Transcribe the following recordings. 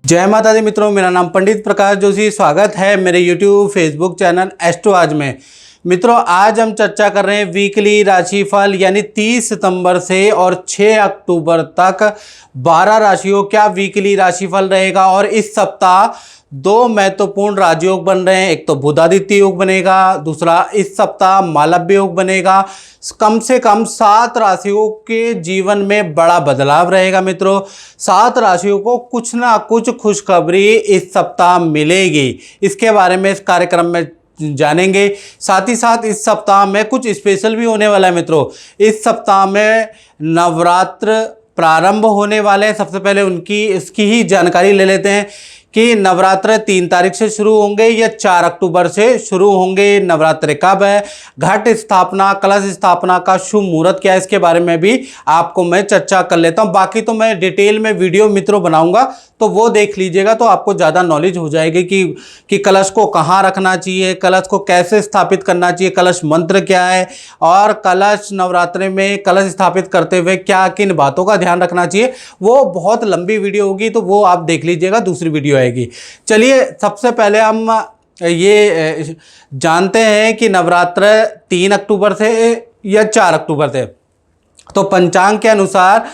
जय माता दी मित्रों, मेरा नाम पंडित प्रकाश जोशी। स्वागत है मेरे YouTube फेसबुक चैनल एस्ट्रो आज में। मित्रों, आज हम चर्चा कर रहे हैं वीकली राशिफल यानी 30 सितंबर से और 6 अक्टूबर तक 12 राशियों क्या वीकली राशिफल रहेगा। और इस सप्ताह दो महत्वपूर्ण राजयोग बन रहे हैं। एक तो बुधादित्य योग बनेगा, दूसरा इस सप्ताह मालव्य योग बनेगा। कम से कम 7 राशियों के जीवन में बड़ा बदलाव रहेगा। मित्रों, 7 राशियों को कुछ ना कुछ खुशखबरी इस सप्ताह मिलेगी। इसके बारे में इस कार्यक्रम में जानेंगे। साथ ही साथ इस सप्ताह में कुछ स्पेशल भी होने वाला है। मित्रों, इस सप्ताह में नवरात्र प्रारंभ होने वाले हैं। सबसे पहले इसकी ही जानकारी ले लेते हैं कि नवरात्र 3 तारीख से शुरू होंगे या 4 अक्टूबर से शुरू होंगे। नवरात्र कब है, घट स्थापना, कलश स्थापना का शुभ मुहूर्त क्या है, इसके बारे में भी आपको मैं चर्चा कर लेता हूं। बाकी तो मैं डिटेल में वीडियो मित्रों बनाऊंगा, तो वो देख लीजिएगा, तो आपको ज़्यादा नॉलेज हो जाएगी कि कलश को कहाँ रखना चाहिए, कलश को कैसे स्थापित करना चाहिए, कलश मंत्र क्या है, और कलश नवरात्रि में कलश स्थापित करते हुए क्या किन बातों का ध्यान रखना चाहिए। वो बहुत लंबी वीडियो होगी, तो वो आप देख लीजिएगा, दूसरी वीडियो आएगी। चलिए, सबसे पहले हम ये जानते हैं कि नवरात्र 3 अक्टूबर से या 4 अक्टूबर से। तो पंचांग के अनुसार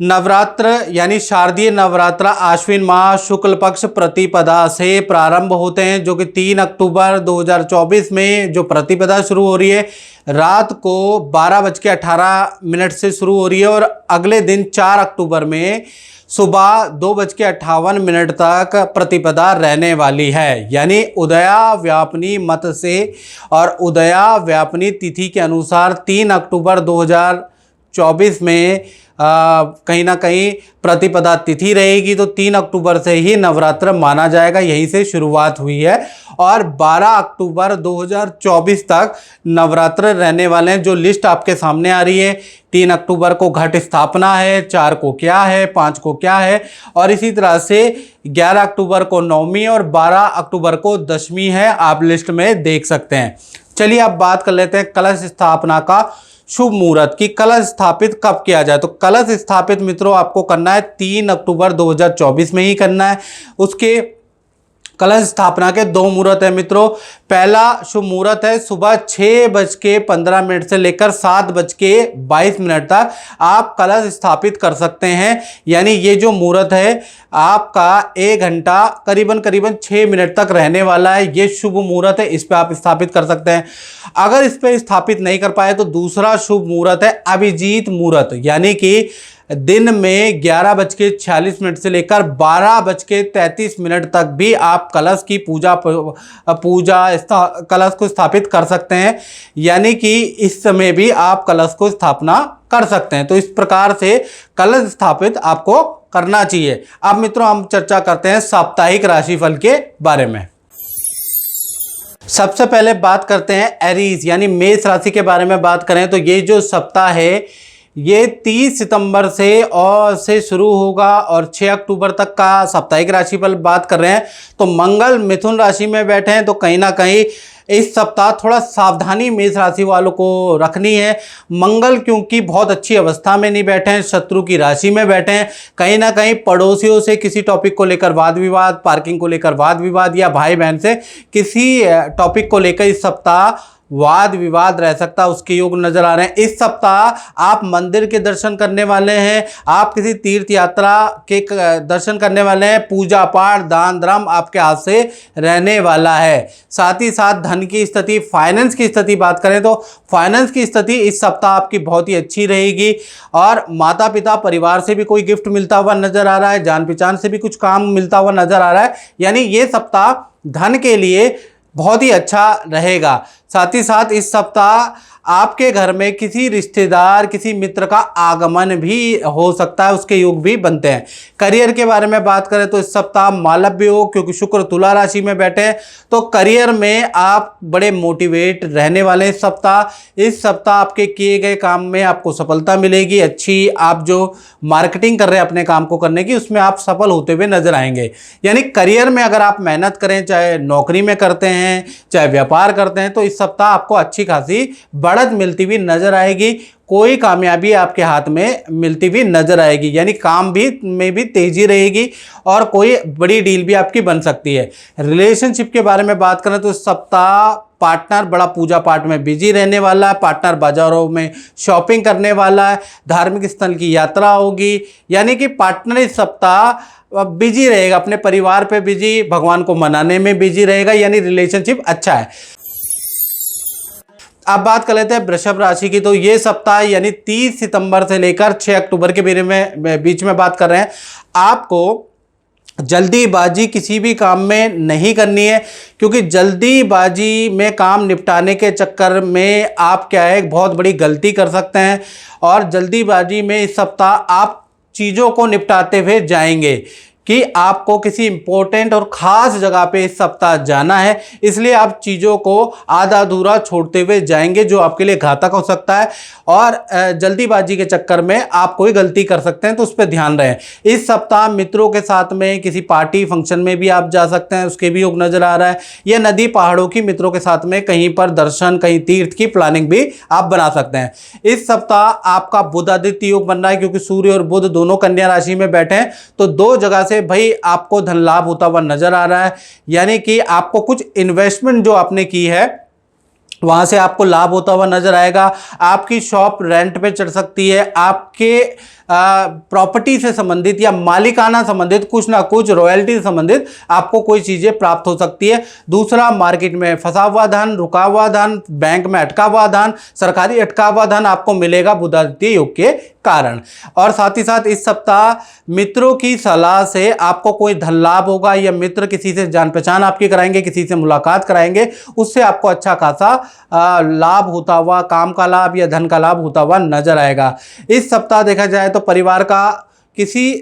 नवरात्र यानी शारदीय नवरात्र आश्विन माह शुक्ल पक्ष प्रतिपदा से प्रारंभ होते हैं, जो कि 3 अक्टूबर 2024 में जो प्रतिपदा शुरू हो रही है रात को 12:18 से शुरू हो रही है, और अगले दिन 4 अक्टूबर में सुबह 2:58 तक प्रतिपदा रहने वाली है। यानी उदया व्यापनी मत से और उदया व्यापनी तिथि के अनुसार 3 अक्टूबर 2024 में कहीं ना कहीं प्रतिपदा तिथि रहेगी। तो 3 अक्टूबर से ही नवरात्र माना जाएगा, यहीं से शुरुआत हुई है। और 12 अक्टूबर 2024 तक नवरात्र रहने वाले हैं। जो लिस्ट आपके सामने आ रही है, 3 अक्टूबर को घट स्थापना है, 4 को क्या है, 5 को क्या है, और इसी तरह से 11 अक्टूबर को नवमी और 12 अक्टूबर को दशमी है। आप लिस्ट में देख सकते हैं। चलिए, अब बात कर लेते हैं कलश स्थापना का शुभ मुहूर्त की। कलश स्थापित कब किया जाए, तो कलश स्थापित मित्रों आपको करना है 3 अक्टूबर 2024 में ही करना है। उसके कलश स्थापना के 2 मुहूर्त है मित्रों। पहला शुभ मुहूर्त है सुबह 6:15 से लेकर 7:22 तक आप कलश स्थापित कर सकते हैं। यानी ये जो मुहूर्त है आपका 1 घंटा करीबन 6 मिनट तक रहने वाला है। ये शुभ मुहूर्त है, इस पर आप स्थापित कर सकते हैं। अगर इस पर स्थापित नहीं कर पाए तो दूसरा शुभ मुहूर्त है अभिजीत मुहूर्त, यानी कि दिन में 11:46 से लेकर 12:33 तक भी आप कलश की कलश को स्थापित कर सकते हैं। यानी कि इस समय भी आप कलश को स्थापना कर सकते हैं। तो इस प्रकार से कलश स्थापित आपको करना चाहिए। अब मित्रों, हम चर्चा करते हैं साप्ताहिक राशिफल के बारे में। सबसे पहले बात करते हैं एरीज यानी मेष राशि के बारे में बात करें तो ये जो सप्ताह है ये 30 सितंबर से शुरू होगा और 6 अक्टूबर तक का साप्ताहिक राशिफल बात कर रहे हैं। तो मंगल मिथुन राशि में बैठे हैं, तो कहीं ना कहीं इस सप्ताह थोड़ा सावधानी मेष राशि वालों को रखनी है। मंगल क्योंकि बहुत अच्छी अवस्था में नहीं बैठे हैं, शत्रु की राशि में बैठे हैं। कहीं ना कहीं पड़ोसियों से किसी टॉपिक को लेकर वाद विवाद, पार्किंग को लेकर वाद विवाद, या भाई बहन से किसी टॉपिक को लेकर इस सप्ताह वाद विवाद रह सकता है, उसके योग नजर आ रहे हैं। इस सप्ताह आप मंदिर के दर्शन करने वाले हैं, आप किसी तीर्थ यात्रा के दर्शन करने वाले हैं, पूजा पाठ दान धर्म आपके हाथ से रहने वाला है। साथ ही साथ धन की स्थिति, फाइनेंस की स्थिति बात करें तो फाइनेंस की स्थिति इस सप्ताह आपकी बहुत ही अच्छी रहेगी। और माता पिता परिवार से भी कोई गिफ्ट मिलता हुआ नजर आ रहा है, जान पहचान से भी कुछ काम मिलता हुआ नजर आ रहा है। यानी ये सप्ताह धन के लिए बहुत ही अच्छा रहेगा। साथ ही साथ इस सप्ताह आपके घर में किसी रिश्तेदार, किसी मित्र का आगमन भी हो सकता है, उसके योग भी बनते हैं। करियर के बारे में बात करें तो इस सप्ताह मालव्य योग, क्योंकि शुक्र तुला राशि में बैठे हैं, तो करियर में आप बड़े मोटिवेट रहने वाले हैं। इस सप्ताह आपके किए गए काम में आपको सफलता मिलेगी अच्छी। आप जो मार्केटिंग कर रहे हैं अपने काम को करने की, उसमें आप सफल होते हुए नजर आएंगे। यानी करियर में अगर आप मेहनत करें, चाहे नौकरी में करते हैं चाहे व्यापार करते हैं, तो इस सप्ताह आपको अच्छी खासी बढ़ बढ़त मिलती हुई नजर आएगी, कोई कामयाबी आपके हाथ में मिलती हुई नजर आएगी, यानी काम भी में भी तेजी रहेगी और कोई बड़ी डील भी आपकी बन सकती है। रिलेशनशिप के बारे में बात करें तो इस सप्ताह पार्टनर बड़ा पूजा पाठ में बिजी रहने वाला है, पार्टनर बाजारों में शॉपिंग करने वाला है, धार्मिक स्थल की यात्रा होगी, यानी कि पार्टनर इस सप्ताह बिजी रहेगा, अपने परिवार पे बिजी, भगवान को मनाने में बिजी रहेगा, यानी रिलेशनशिप अच्छा है। अब बात कर लेते हैं वृषभ राशि की। तो ये सप्ताह यानी 30 सितंबर से लेकर 6 अक्टूबर के बीच में बात कर रहे हैं। आपको जल्दीबाजी किसी भी काम में नहीं करनी है, क्योंकि जल्दीबाजी में काम निपटाने के चक्कर में आप क्या है बहुत बड़ी गलती कर सकते हैं, और जल्दीबाजी में इस सप्ताह आप चीज़ों को निपटाते हुए जाएंगे कि आपको किसी इंपॉर्टेंट और ख़ास जगह पे इस सप्ताह जाना है, इसलिए आप चीज़ों को आधा अधूरा छोड़ते हुए जाएंगे जो आपके लिए घातक हो सकता है, और जल्दीबाजी के चक्कर में आप कोई गलती कर सकते हैं, तो उस पर ध्यान रहें। इस सप्ताह मित्रों के साथ में किसी पार्टी फंक्शन में भी आप जा सकते हैं, उसके भी योग नज़र आ रहा है, या नदी पहाड़ों की मित्रों के साथ में कहीं पर दर्शन, कहीं तीर्थ की प्लानिंग भी आप बना सकते हैं। इस सप्ताह आपका बुध आदित्य योग बन रहा है, क्योंकि सूर्य और बुध दोनों कन्या राशि में बैठे हैं, तो दो जगह से भाई आपको धन लाभ होता हुआ नजर आ रहा है, यानी कि आपको कुछ इन्वेस्टमेंट जो आपने की है वहां से आपको लाभ होता हुआ नजर आएगा। आपकी शॉप रेंट पे चढ़ सकती है, आपके प्रॉपर्टी से संबंधित या मालिकाना संबंधित कुछ ना कुछ रॉयल्टी से संबंधित आपको कोई चीजें प्राप्त हो सकती है। दूसरा, मार्केट में फंसा हुआ धन, रुका हुआ धन, बैंक में अटका हुआ धन, सरकारी अटका हुआ धन आपको मिलेगा बुधादित्य योग के कारण। और साथ ही साथ इस सप्ताह मित्रों की सलाह से आपको कोई धन लाभ होगा, या मित्र किसी से जान पहचान आपकी कराएंगे, किसी से मुलाकात कराएंगे, उससे आपको अच्छा खासा लाभ होता हुआ, काम का लाभ या धन का लाभ होता हुआ नजर आएगा। इस सप्ताह देखा जाए तो परिवार का किसी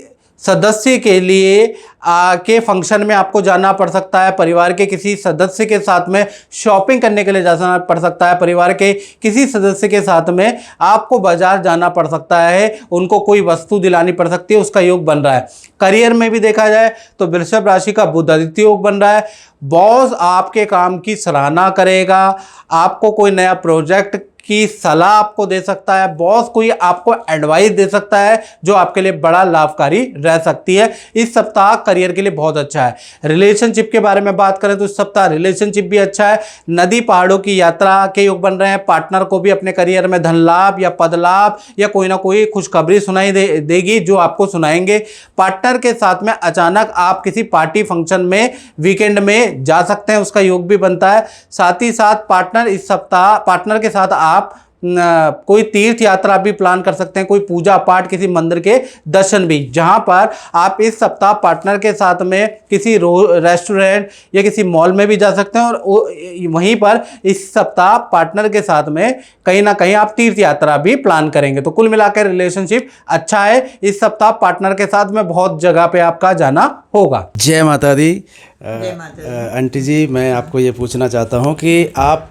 सदस्य के लिए के फंक्शन में आपको जाना पड़ सकता है, परिवार के किसी सदस्य के साथ में शॉपिंग करने के लिए जाना पड़ सकता है, परिवार के किसी सदस्य के साथ में आपको बाजार जाना पड़ सकता है, उनको कोई वस्तु दिलानी पड़ सकती है, उसका योग बन रहा है। करियर में भी देखा जाए तो वृषभ राशि का बुध आदित्य योग बन रहा है। बॉस आपके काम की सराहना करेगा, आपको कोई नया प्रोजेक्ट की सलाह आपको दे सकता है, बॉस कोई आपको एडवाइस दे सकता है जो आपके लिए बड़ा लाभकारी रह सकती है। इस सप्ताह करियर के लिए बहुत अच्छा है। रिलेशनशिप के बारे में बात करें तो इस सप्ताह रिलेशनशिप भी अच्छा है। नदी पहाड़ों की यात्रा के योग बन रहे हैं। पार्टनर को भी अपने करियर में धन लाभ या पद लाभ या कोई ना कोई खुशखबरी सुनाई देगी जो आपको सुनाएंगे। पार्टनर के साथ में अचानक आप किसी पार्टी फंक्शन में वीकेंड में जा सकते हैं, उसका योग भी बनता है। साथ ही साथ पार्टनर के साथ आप कोई तीर्थ यात्रा भी प्लान कर सकते हैं, कोई पूजा पाठ, किसी मंदिर के दर्शन भी, जहां पर आप इस सप्ताह पार्टनर के साथ में किसी रेस्टोरेंट या किसी मॉल में भी जा सकते हैं, और वहीं पर इस सप्ताह पार्टनर के साथ में कहीं ना कहीं आप तीर्थ यात्रा भी प्लान करेंगे। तो कुल मिलाकर रिलेशनशिप अच्छा है। इस सप्ताह पार्टनर के साथ में बहुत जगह पे आपका जाना होगा। जय माता दी। आंटी जी, मैं आपको ये पूछना चाहता हूँ कि आप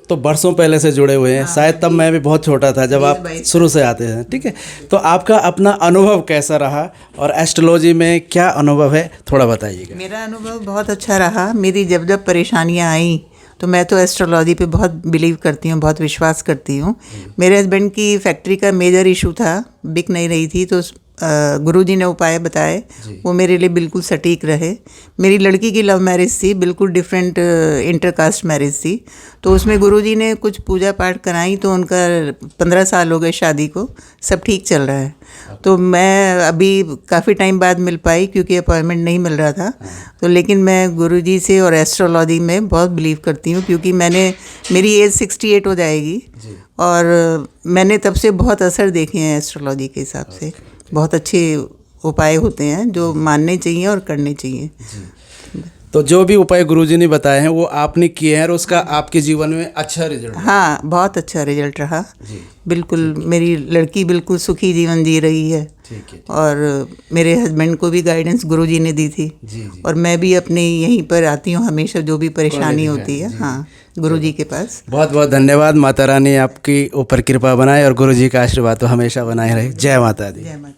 तो बरसों पहले से जुड़े हुए हैं, शायद तब मैं भी बहुत छोटा था जब आप शुरू से आते हैं, ठीक है, तो आपका अपना अनुभव कैसा रहा और एस्ट्रोलॉजी में क्या अनुभव है, थोड़ा बताइएगा। मेरा अनुभव बहुत अच्छा रहा। मेरी जब जब परेशानियाँ आई तो मैं तो एस्ट्रोलॉजी पे बहुत बिलीव करती हूँ, बहुत विश्वास करती हूँ। मेरे हस्बैंड की फैक्ट्री का मेजर इशू था, बिक नहीं रही थी, तो गुरुजी ने उपाय बताए, वो मेरे लिए बिल्कुल सटीक रहे। मेरी लड़की की लव मैरिज थी, बिल्कुल डिफरेंट इंटरकास्ट मैरिज थी, तो उसमें गुरुजी ने कुछ पूजा पाठ कराई, तो उनका 15 साल हो गए शादी को, सब ठीक चल रहा है। तो मैं अभी काफ़ी टाइम बाद मिल पाई क्योंकि अपॉइंटमेंट नहीं मिल रहा था, तो लेकिन मैं गुरुजी से और एस्ट्रोलॉजी में बहुत बिलीव करती हूँ, क्योंकि मेरी एज 68 हो जाएगी और मैंने तब से बहुत असर देखे हैं एस्ट्रोलॉजी के हिसाब से। बहुत अच्छे उपाय होते हैं जो मानने चाहिए और करने चाहिए। तो जो भी उपाय गुरुजी ने बताए हैं वो आपने किए हैं और उसका आपके जीवन में अच्छा रिजल्ट? हाँ, बहुत अच्छा रिजल्ट रहा। बिल्कुल, मेरी लड़की बिल्कुल सुखी जीवन जी रही है। ठीक है। और मेरे हस्बैंड को भी गाइडेंस गुरुजी ने दी थी। और मैं भी अपने यहीं पर आती हूँ हमेशा, जो भी परेशानी होती है, हाँ, गुरुजी के पास। बहुत बहुत धन्यवाद। माता रानी आपकी ऊपर कृपा बनाए और गुरुजी का आशीर्वाद तो हमेशा बनाए रहे। जय माता दी। जय माता।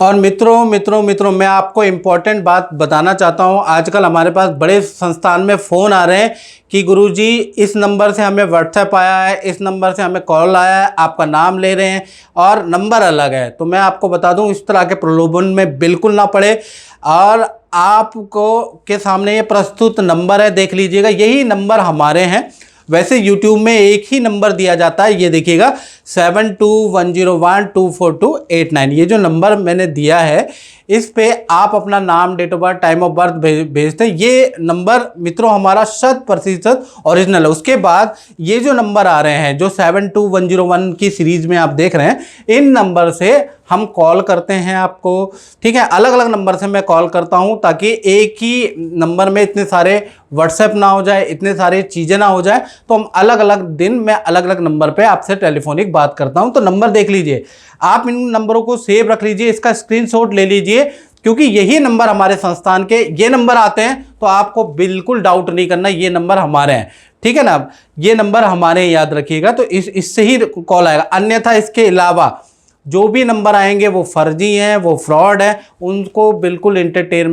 और मित्रों मैं आपको इम्पोर्टेंट बात बताना चाहता हूँ। आजकल हमारे पास बड़े संस्थान में फ़ोन आ रहे हैं कि गुरुजी इस नंबर से हमें व्हाट्सएप आया है, इस नंबर से हमें कॉल आया है, आपका नाम ले रहे हैं और नंबर अलग है। तो मैं आपको बता दूं, इस तरह के प्रलोभन में बिल्कुल ना पड़े। और आपको के सामने ये प्रस्तुत नंबर है, देख लीजिएगा, यही नंबर हमारे हैं। वैसे YouTube में एक ही नंबर दिया जाता है, ये देखिएगा 7210124289। ये जो नंबर मैंने दिया है इस पे आप अपना नाम, date of birth, time of birth भेजते हैं। ये नंबर मित्रों हमारा 100% ओरिजिनल है। उसके बाद ये जो नंबर आ रहे हैं, जो 72101 की सीरीज में आप देख रहे हैं, इन नंबर से हम कॉल करते हैं आपको, ठीक है। अलग अलग नंबर से मैं कॉल करता हूं ताकि एक ही नंबर में इतने सारे व्हाट्सएप ना हो जाए, इतने सारे चीज़ें ना हो जाए। तो हम अलग अलग दिन मैं अलग अलग नंबर पे आपसे टेलीफोनिक बात करता हूं। तो नंबर देख लीजिए, आप इन नंबरों को सेव रख लीजिए, इसका स्क्रीनशॉट ले लीजिए, क्योंकि यही नंबर हमारे संस्थान के ये नंबर आते हैं। तो आपको बिल्कुल डाउट नहीं करना, ये नंबर हमारे हैं, ठीक है ना। ये नंबर हमारे याद रखिएगा, तो इससे ही कॉल आएगा। अन्यथा इसके अलावा जो भी नंबर आएंगे वो फर्जी हैं, वो फ्रॉड है। उनको बिल्कुल एंटरटेन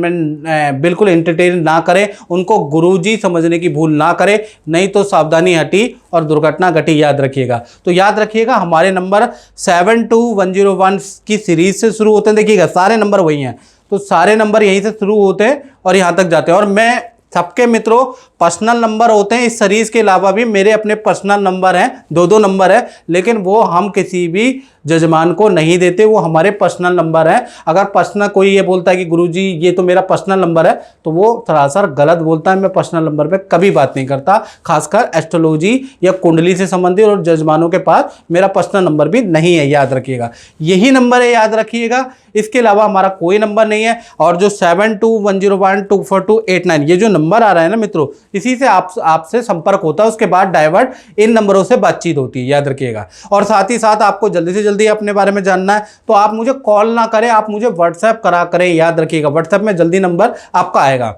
ना करें, उनको गुरुजी समझने की भूल ना करें, नहीं तो सावधानी हटी और दुर्घटना घटी, याद रखिएगा। तो याद रखिएगा हमारे नंबर 72101 की सीरीज से शुरू होते हैं। देखिएगा सारे नंबर वही हैं, तो सारे नंबर यहीं से शुरू होते हैं और यहाँ तक जाते हैं। और मैं सबके मित्रों पर्सनल नंबर होते हैं, इस सीरीज के अलावा भी मेरे अपने पर्सनल नंबर हैं, 2 नंबर है, लेकिन वो हम किसी भी जजमान को नहीं देते, वो हमारे पर्सनल नंबर हैं। अगर पर्सनल कोई ये बोलता है कि गुरुजी ये तो मेरा पर्सनल नंबर है, तो वो सरासर गलत बोलता है। मैं पर्सनल नंबर पे कभी बात नहीं करता, खासकर एस्ट्रोलॉजी या कुंडली से संबंधित और जजमानों के पास मेरा पर्सनल नंबर भी नहीं है, याद रखिएगा। यही नंबर है, याद रखिएगा, इसके अलावा हमारा कोई नंबर नहीं है। और जो 7210124289 ये जो नंबर आ रहा है ना मित्रों, इसी से आपसे संपर्क होता है, उसके बाद डाइवर्ट इन नंबरों से बातचीत होती है, याद रखिएगा। और साथ ही साथ आपको जल्दी से जल्दी अपने बारे में जानना है तो आप मुझे कॉल ना करें, आप मुझे व्हाट्सएप करा करें, याद रखिएगा। व्हाट्सएप में जल्दी नंबर आपका आएगा।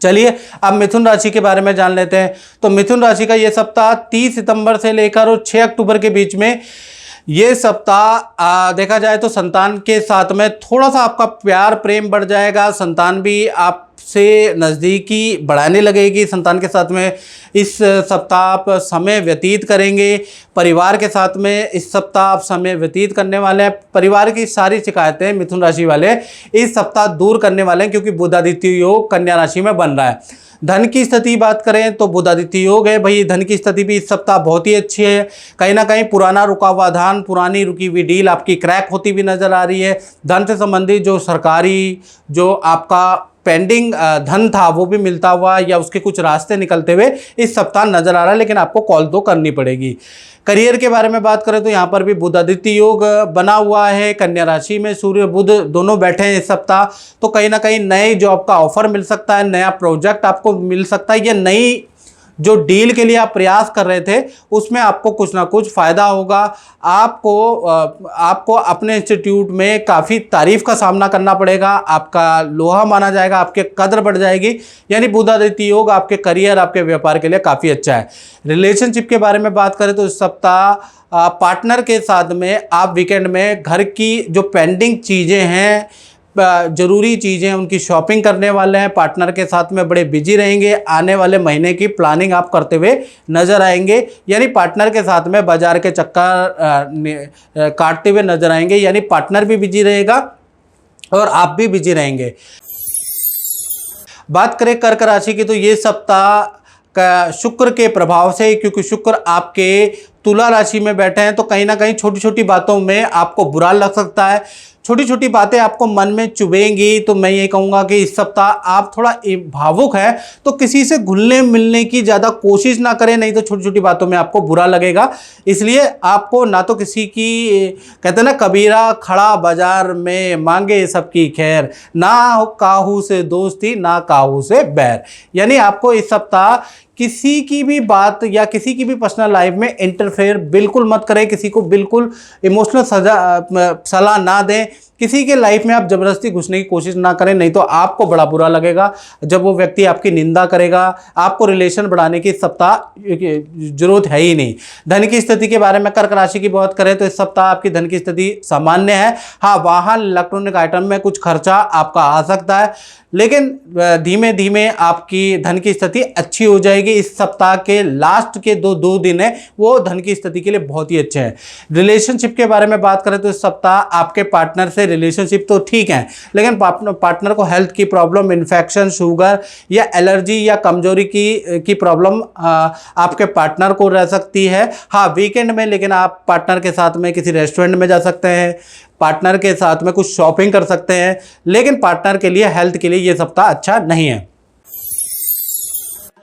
चलिए अब मिथुन राशि के बारे में जान लेते हैं। तो मिथुन राशि का ये सप्ताह 30 सितंबर से लेकर और 6 अक्टूबर के बीच में, ये सप्ताह देखा जाए तो संतान के साथ में थोड़ा सा आपका प्यार प्रेम बढ़ जाएगा। संतान भी आपसे नज़दीकी बढ़ाने लगेगी। संतान के साथ में इस सप्ताह आप समय व्यतीत करेंगे। परिवार के साथ में इस सप्ताह आप समय व्यतीत करने वाले हैं। परिवार की सारी शिकायतें मिथुन राशि वाले इस सप्ताह दूर करने वाले हैं, क्योंकि बुधादित्य योग कन्या राशि में बन रहा है। धन की स्थिति बात करें तो बुधादित्य योग है भाई, धन की स्थिति भी इस सप्ताह बहुत ही अच्छी है। कहीं ना कहीं पुराना रुका हुआ धन, पुरानी रुकी हुई डील आपकी क्रैक होती हुई नजर आ रही है। धन से संबंधित जो सरकारी, जो आपका पेंडिंग धन था वो भी मिलता हुआ या उसके कुछ रास्ते निकलते हुए इस सप्ताह नजर आ रहा है, लेकिन आपको कॉल तो करनी पड़ेगी। करियर के बारे में बात करें तो यहाँ पर भी बुधादित्य योग बना हुआ है। कन्या राशि में सूर्य बुध दोनों बैठे हैं इस सप्ताह, तो कहीं ना कहीं नए जॉब का ऑफर मिल सकता है, नया प्रोजेक्ट आपको मिल सकता है, या नई जो डील के लिए आप प्रयास कर रहे थे उसमें आपको कुछ ना कुछ फ़ायदा होगा। आपको अपने इंस्टीट्यूट में काफ़ी तारीफ़ का सामना करना पड़ेगा, आपका लोहा माना जाएगा, आपके कदर बढ़ जाएगी। यानी बुधादित्य योग आपके करियर, आपके व्यापार के लिए काफ़ी अच्छा है। रिलेशनशिप के बारे में बात करें तो इस सप्ताह पार्टनर के साथ में आप वीकेंड में घर की जो पेंडिंग चीज़ें हैं, ज़रूरी चीज़ें, उनकी शॉपिंग करने वाले हैं। पार्टनर के साथ में बड़े बिजी रहेंगे। आने वाले महीने की प्लानिंग आप करते हुए नज़र आएंगे, यानी पार्टनर के साथ में बाजार के चक्कर काटते हुए नजर आएंगे। यानी पार्टनर भी बिजी रहेगा और आप भी बिजी रहेंगे। बात करें कर्क राशि की तो ये सप्ताह का शुक्र के प्रभाव से, क्योंकि शुक्र आपके तुला राशि में बैठे हैं, तो कहीं ना कहीं छोटी छोटी बातों में आपको बुरा लग सकता है, छोटी छोटी बातें आपको मन में चुभेंगी। तो मैं ये कहूँगा कि इस सप्ताह आप थोड़ा भावुक हैं तो किसी से घुलने मिलने की ज़्यादा कोशिश ना करें, नहीं तो छोटी छोटी बातों में आपको बुरा लगेगा। इसलिए आपको ना तो किसी की, कहते हैं ना कबीरा खड़ा बाजार में मांगे सबकी खैर, ना काहू से दोस्ती ना काहू से बैर। यानी आपको इस सप्ताह किसी की भी बात या किसी की भी पर्सनल लाइफ में इंटरफेयर बिल्कुल मत करें, किसी को बिल्कुल इमोशनल सलाह ना दें, किसी के लाइफ में आप जबरदस्ती घुसने की कोशिश ना करें, नहीं तो आपको बड़ा बुरा लगेगा जब वो व्यक्ति आपकी निंदा करेगा। आपको रिलेशन बढ़ाने की इस सप्ताह जरूरत है ही नहीं। धन की स्थिति के बारे में कर्क राशि की बात करें तो इस सप्ताह आपकी धन की स्थिति सामान्य है। हाँ, वाहन इलेक्ट्रॉनिक आइटम में कुछ खर्चा आपका आ सकता है, लेकिन धीमे धीमे आपकी धन की स्थिति अच्छी हो जाएगी। इस सप्ताह के लास्ट के दो दिन है वो धन की स्थिति के लिए बहुत ही अच्छे हैं। रिलेशनशिप के बारे में बात करें तो इस सप्ताह आपके पार्टनर से रिलेशनशिप तो ठीक है, लेकिन पार्टनर को हेल्थ की प्रॉब्लम, इन्फेक्शन, शुगर या एलर्जी या कमजोरी की प्रॉब्लम आपके पार्टनर को रह सकती है। हाँ, वीकेंड में लेकिन आप पार्टनर के साथ में किसी रेस्टोरेंट में जा सकते हैं, पार्टनर के साथ में कुछ शॉपिंग कर सकते हैं, लेकिन पार्टनर के लिए, हेल्थ के लिए ये सप्ताह अच्छा नहीं है।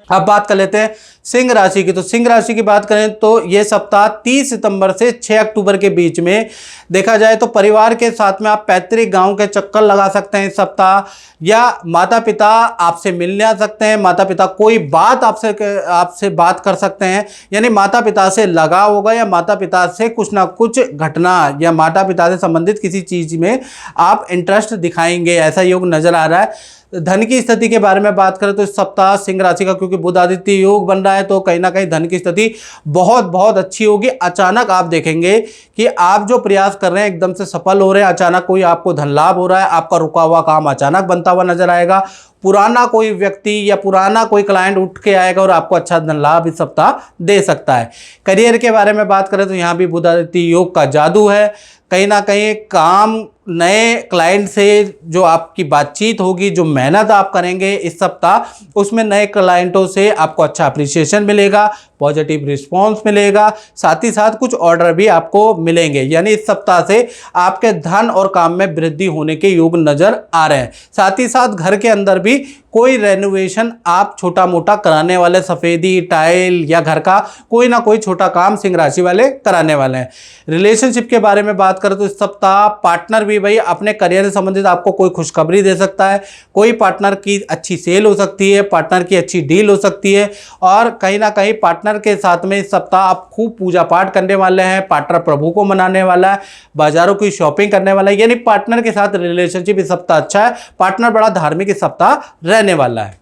अब बात कर लेते हैं सिंह राशि की। तो सिंह राशि की बात करें तो ये सप्ताह 30 सितंबर से 6 अक्टूबर के बीच में देखा जाए तो परिवार के साथ में आप पैतृक गांव के चक्कर लगा सकते हैं इस सप्ताह, या माता पिता आपसे मिलने आ सकते हैं। माता पिता कोई बात आपसे बात कर सकते हैं, यानी माता पिता से लगाव होगा या माता पिता से कुछ ना कुछ घटना या माता पिता से संबंधित किसी चीज़ में आप इंटरेस्ट दिखाएंगे, ऐसा योग नजर आ रहा है। धन की स्थिति के बारे में बात करें तो इस सप्ताह सिंह राशि का, क्योंकि बुध आदित्य योग बन रहा है, तो कहीं ना कहीं धन की स्थिति बहुत बहुत अच्छी होगी। अचानक आप देखेंगे कि आप जो प्रयास कर रहे हैं एकदम से सफल हो रहे हैं, अचानक कोई आपको धन लाभ हो रहा है, आपका रुका हुआ काम अचानक बनता हुआ नजर आएगा, पुराना कोई व्यक्ति या पुराना कोई क्लाइंट उठ के आएगा और आपको अच्छा धन लाभ इस सप्ताह दे सकता है। करियर के बारे में बात करें तो यहाँ भी बुध आदित्य योग का जादू है। कहीं ना कहीं काम, नए क्लाइंट से जो आपकी बातचीत होगी, जो मेहनत आप करेंगे इस सप्ताह, उसमें नए क्लाइंटों से आपको अच्छा अप्रिसिएशन मिलेगा, पॉजिटिव रिस्पांस मिलेगा, साथ ही साथ कुछ ऑर्डर भी आपको मिलेंगे। यानी इस सप्ताह से आपके धन और काम में वृद्धि होने के योग नजर आ रहे हैं। साथ ही साथ घर के अंदर भी कोई रेनोवेशन आप छोटा मोटा कराने वाले, सफ़ेदी, टाइल या घर का कोई ना कोई छोटा काम सिंह राशि वाले कराने वाले हैं। रिलेशनशिप के बारे में बात करें तो इस सप्ताह पार्टनर भी भाई अपने करियर से संबंधित आपको कोई खुशखबरी दे सकता है। कोई पार्टनर की अच्छी सेल हो सकती है, पार्टनर की अच्छी डील हो सकती है, और कहीं ना कहीं पार्टनर के साथ में इस सप्ताह आप खूब पूजा पाठ करने वाले हैं। पार्टनर प्रभु को मनाने वाला है, बाजारों की शॉपिंग करने वाला है, यानी पार्टनर के साथ रिलेशनशिप इस सप्ताह अच्छा है। पार्टनर बड़ा धार्मिक इस सप्ताह रहने वाला है।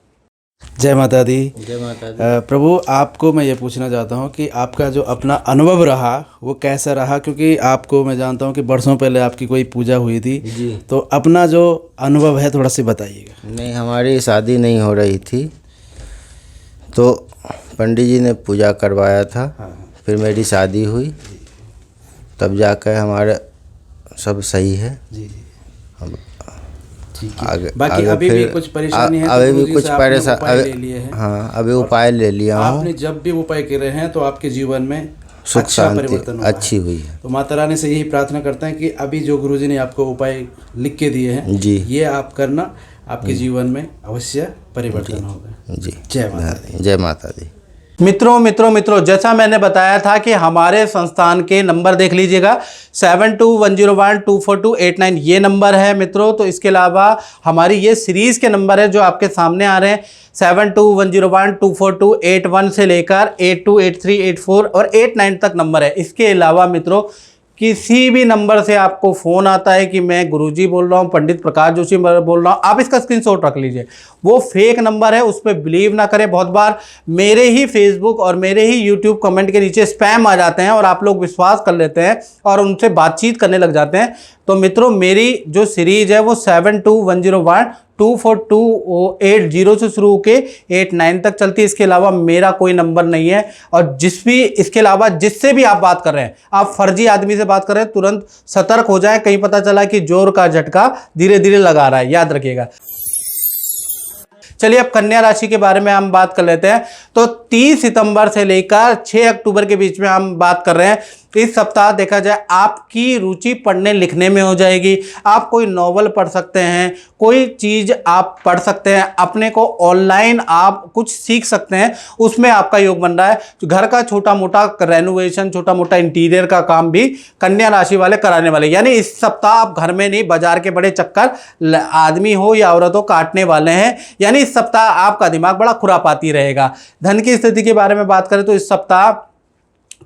जय माता दी। जय माता दी। प्रभु, आपको मैं ये पूछना चाहता हूँ कि आपका जो अपना अनुभव रहा वो कैसा रहा, क्योंकि आपको मैं जानता हूँ कि बरसों पहले आपकी कोई पूजा हुई थी जी। तो अपना जो अनुभव है थोड़ा सा बताइएगा। नहीं, हमारी शादी नहीं हो रही थी तो पंडित जी ने पूजा करवाया था। फिर मेरी शादी हुई, तब जाकर हमारा सब सही है जी। हम ठीक है। आगे बाकी आगे अभी भी फिर कुछ परेशानी है तो अभी भी गुरुजी कुछ से आपने परेशान उपाय ले लिए हैं। हाँ, अभी उपाय ले लिया हूँ। आपने जब भी उपाय करे हैं तो आपके जीवन में सुख अच्छा शांति परिवर्तन हुआ अच्छी है। हुई है। तो माता रानी से यही प्रार्थना करते हैं कि अभी जो गुरुजी ने आपको उपाय लिख के दिए हैं जी, ये आप करना, आपके जीवन में अवश्य परिवर्तन होगा। जी। जय माता दी। जय माता दी। मित्रों, जैसा मैंने बताया था कि हमारे संस्थान के नंबर देख लीजिएगा, 7210124289 ये नंबर है मित्रों। तो इसके अलावा हमारी ये सीरीज़ के नंबर है जो आपके सामने आ रहे हैं, 7210124281 से लेकर 82, 83, 84 और 89 तक नंबर है। इसके अलावा मित्रों, किसी भी नंबर से आपको फ़ोन आता है कि मैं गुरुजी बोल रहा हूँ, पंडित प्रकाश जोशी बोल रहा हूँ, आप इसका स्क्रीनशॉट रख लीजिए। वो फेक नंबर है, उस पर बिलीव ना करें। बहुत बार मेरे ही फेसबुक और मेरे ही यूट्यूब कमेंट के नीचे स्पैम आ जाते हैं और आप लोग विश्वास कर लेते हैं और उनसे बातचीत करने लग जाते हैं। तो मित्रों, मेरी जो सीरीज़ है वो 7210124280 से शुरू होकर 89 तक चलती है। इसके अलावा मेरा कोई नंबर नहीं है। और इसके अलावा जिससे भी आप बात कर रहे हैं, आप फर्जी आदमी से बात कर रहे हैं, तुरंत सतर्क हो जाएं। कहीं पता चला कि जोर का झटका धीरे धीरे लगा रहा है, याद रखिएगा। चलिए अब कन्या राशि के बारे में हम बात कर लेते हैं। तो 30 सितंबर से लेकर 6 अक्टूबर के बीच में हम बात कर रहे हैं। इस सप्ताह देखा जाए आपकी रुचि पढ़ने लिखने में हो जाएगी। आप कोई नॉवल पढ़ सकते हैं, कोई चीज़ आप पढ़ सकते हैं, अपने को ऑनलाइन आप कुछ सीख सकते हैं, उसमें आपका योग बन रहा है। घर का छोटा मोटा रेनोवेशन, छोटा मोटा इंटीरियर का काम भी कन्या राशि वाले कराने वाले। यानी इस सप्ताह आप घर में नहीं, बाजार के बड़े चक्कर आदमी हो या औरत हो काटने वाले हैं। यानी इस सप्ताह आपका दिमाग बड़ा खुरापाती रहेगा। धन की स्थिति के बारे में बात करें तो इस सप्ताह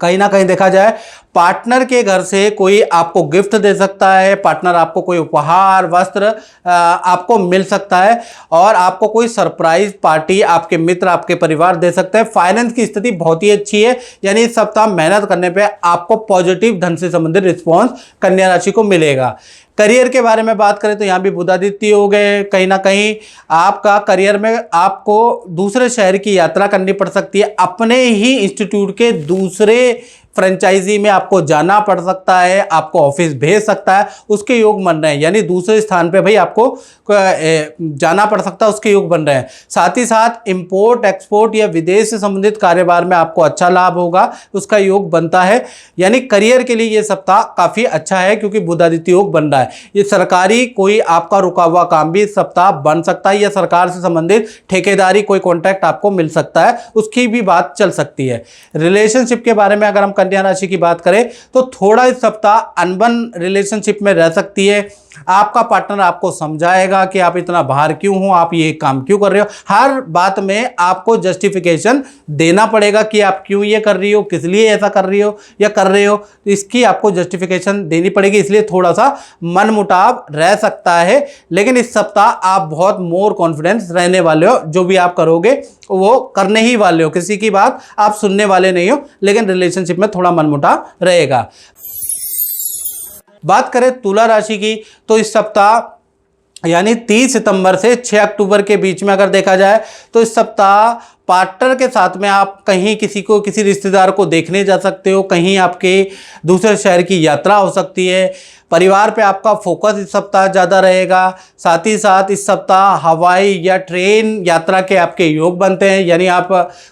कहीं ना कहीं देखा जाए पार्टनर के घर से कोई आपको गिफ्ट दे सकता है, पार्टनर आपको कोई उपहार वस्त्र आपको मिल सकता है, और आपको कोई सरप्राइज पार्टी आपके मित्र आपके परिवार दे सकते हैं। फाइनेंस की स्थिति बहुत ही अच्छी है, यानी इस सप्ताह मेहनत करने पे आपको पॉजिटिव धन से संबंधित रिस्पॉन्स कन्या राशि को मिलेगा। करियर के बारे में बात करें तो यहाँ भी बुधादित्य हो गए, कहीं ना कहीं आपका करियर में आपको दूसरे शहर की यात्रा करनी पड़ सकती है, अपने ही इंस्टीट्यूट के दूसरे फ्रेंचाइजी में आपको जाना पड़ सकता है, आपको ऑफिस भेज सकता है, उसके योग बन रहे हैं, यानी दूसरे स्थान पे भाई आपको जाना पड़ सकता है, उसके योग बन रहे हैं। साथ ही साथ इंपोर्ट एक्सपोर्ट या विदेश से संबंधित कारोबार में आपको अच्छा लाभ होगा, उसका योग बनता है। यानी करियर के लिए ये सप्ताह काफ़ी अच्छा है क्योंकि बुधादित्य योग बन रहा है। ये सरकारी कोई आपका रुका हुआ काम भी इस सप्ताह बन सकता है, या सरकार से संबंधित ठेकेदारी कोई कॉन्ट्रैक्ट आपको मिल सकता है, उसकी भी बात चल सकती है। रिलेशनशिप के बारे में अगर हम कन्या राशि की बात करें तो थोड़ा इस सप्ताह अनबन रिलेशनशिप में रह सकती है। आपका पार्टनर आपको समझाएगा कि आप इतना बाहर क्यों हो, आप ये काम क्यों कर रहे हो। हर बात में आपको जस्टिफिकेशन देना पड़ेगा कि आप क्यों ये कर रही हो, किस लिए ऐसा कर रही हो या कर रहे हो, इसकी आपको जस्टिफिकेशन देनी पड़ेगी, इसलिए थोड़ा सा मनमुटाव रह सकता है। लेकिन इस सप्ताह आप बहुत मोर कॉन्फिडेंस रहने वाले हो, जो भी आप करोगे वो करने ही वाले हो, किसी की बात आप सुनने वाले नहीं हो, लेकिन रिलेशनशिप में थोड़ा मनमुटाव रहेगा। बात करें तुला राशि की तो इस सप्ताह यानी 30 सितंबर से 6 अक्टूबर के बीच में अगर देखा जाए तो इस सप्ताह पार्टनर के साथ में आप कहीं किसी रिश्तेदार को देखने जा सकते हो, कहीं आपके दूसरे शहर की यात्रा हो सकती है। परिवार पे आपका फोकस इस सप्ताह ज़्यादा रहेगा। साथ ही साथ इस सप्ताह हवाई या ट्रेन यात्रा के आपके योग बनते हैं, यानी आप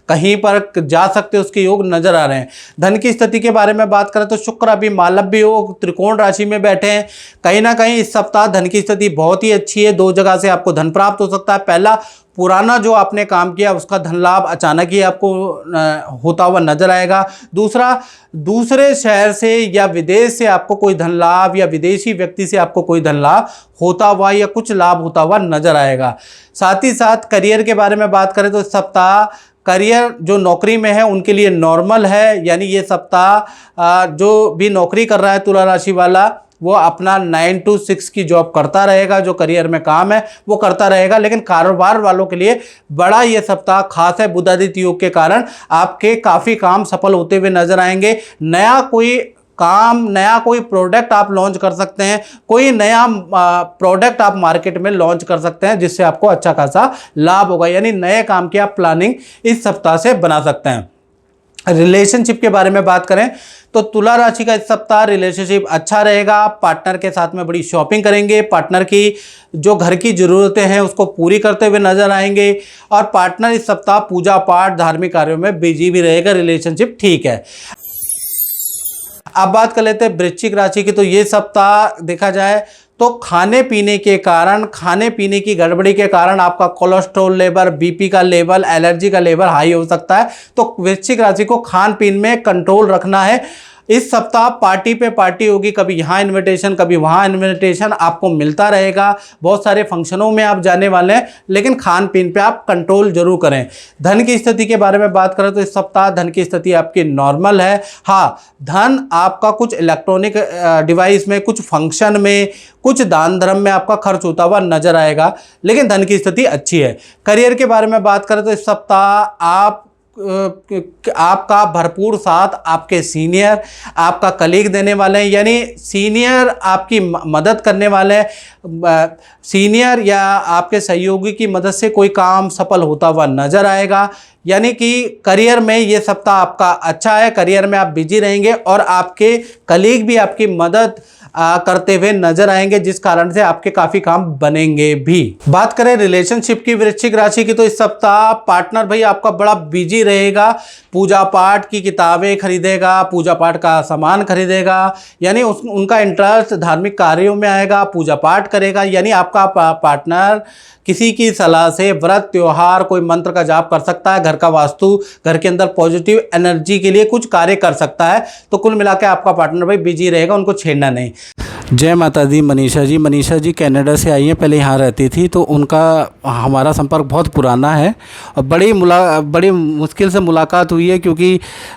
कहीं पर जा सकते हो, उसके योग नज़र आ रहे हैं। धन की स्थिति के बारे में बात करें तो शुक्र अभी मालव्य योग त्रिकोण राशि में बैठे हैं। कहीं ना कहीं इस सप्ताह धन की स्थिति बहुत ही अच्छी है, 2 जगह से आपको धन प्राप्त हो सकता है। पहला, पुराना जो आपने काम किया उसका धन लाभ अचानक ही आपको होता हुआ नजर आएगा। दूसरा, दूसरे शहर से या विदेश से आपको कोई धन लाभ या विदेशी व्यक्ति से आपको कोई धन लाभ होता हुआ या कुछ लाभ होता हुआ नजर आएगा। साथ ही साथ करियर के बारे में बात करें तो इस सप्ताह करियर जो नौकरी में है उनके लिए नॉर्मल है, यानी ये सप्ताह जो भी नौकरी कर रहा है तुला राशि वाला वो अपना 9 to 6 की जॉब करता रहेगा, जो करियर में काम है वो करता रहेगा। लेकिन कारोबार वालों के लिए बड़ा ये सप्ताह खास है, बुधादित्य योग के कारण आपके काफ़ी काम सफल होते हुए नजर आएंगे। नया कोई काम, नया कोई प्रोडक्ट आप लॉन्च कर सकते हैं, कोई नया प्रोडक्ट आप मार्केट में लॉन्च कर सकते हैं जिससे आपको अच्छा खासा लाभ होगा, यानी नए काम की आप प्लानिंग इस सप्ताह से बना सकते हैं। रिलेशनशिप के बारे में बात करें तो तुला राशि का इस सप्ताह रिलेशनशिप अच्छा रहेगा। पार्टनर के साथ में बड़ी शॉपिंग करेंगे, पार्टनर की जो घर की ज़रूरतें हैं उसको पूरी करते हुए नजर आएंगे, और पार्टनर इस सप्ताह पूजा पाठ धार्मिक कार्यों में बिजी भी रहेगा। रिलेशनशिप ठीक है। अब बात कर लेते हैं वृश्चिक राशि की। तो ये सप्ताह देखा जाए तो खाने पीने के कारण, खाने पीने की गड़बड़ी के कारण आपका कोलेस्ट्रॉल लेवल, बीपी का लेवल, एलर्जी का लेवल हाई हो सकता है। तो वृश्चिक राशि को खान पीन में कंट्रोल रखना है। इस सप्ताह पार्टी पे पार्टी होगी, कभी यहाँ इनविटेशन कभी वहाँ इनविटेशन आपको मिलता रहेगा। बहुत सारे फंक्शनों में आप जाने वाले हैं, लेकिन खान पीन पे आप कंट्रोल जरूर करें। धन की स्थिति के बारे में बात करें तो इस सप्ताह धन की स्थिति आपकी नॉर्मल है। हाँ, धन आपका कुछ इलेक्ट्रॉनिक डिवाइस में, कुछ फंक्शन में, कुछ दान धर्म में आपका खर्च होता हुआ नजर आएगा, लेकिन धन की स्थिति अच्छी है। करियर के बारे में बात करें तो इस सप्ताह आपका भरपूर साथ आपके सीनियर, आपका कलीग देने वाले हैं, यानी सीनियर आपकी मदद करने वाले हैं। सीनियर या आपके सहयोगी की मदद से कोई काम सफल होता हुआ नजर आएगा, यानी कि करियर में ये सप्ताह आपका अच्छा है। करियर में आप बिजी रहेंगे और आपके कलीग भी आपकी मदद करते हुए नजर आएंगे, जिस कारण से आपके काफी काम बनेंगे भी। बात करें रिलेशनशिप की वृश्चिक राशि की तो इस सप्ताह पार्टनर भाई आपका बड़ा बिजी रहेगा। पूजा पाठ की किताबें खरीदेगा, पूजा पाठ का सामान खरीदेगा, यानी उनका इंटरेस्ट धार्मिक कार्यों में आएगा, पूजा पाठ करेगा। यानी आपका पार्टनर किसी की सलाह से व्रत त्योहार कोई मंत्र का जाप कर सकता है, घर का वास्तु, घर के अंदर पॉजिटिव एनर्जी के लिए कुछ कार्य कर सकता है। तो कुल मिला के आपका पार्टनर भाई बिजी रहेगा, उनको छेड़ना नहीं। जय माता दी। मनीषा जी कनाडा से आई हैं, पहले यहाँ रहती थी, तो उनका हमारा संपर्क बहुत पुराना है और बड़ी मुश्किल से मुलाकात हुई है, क्योंकि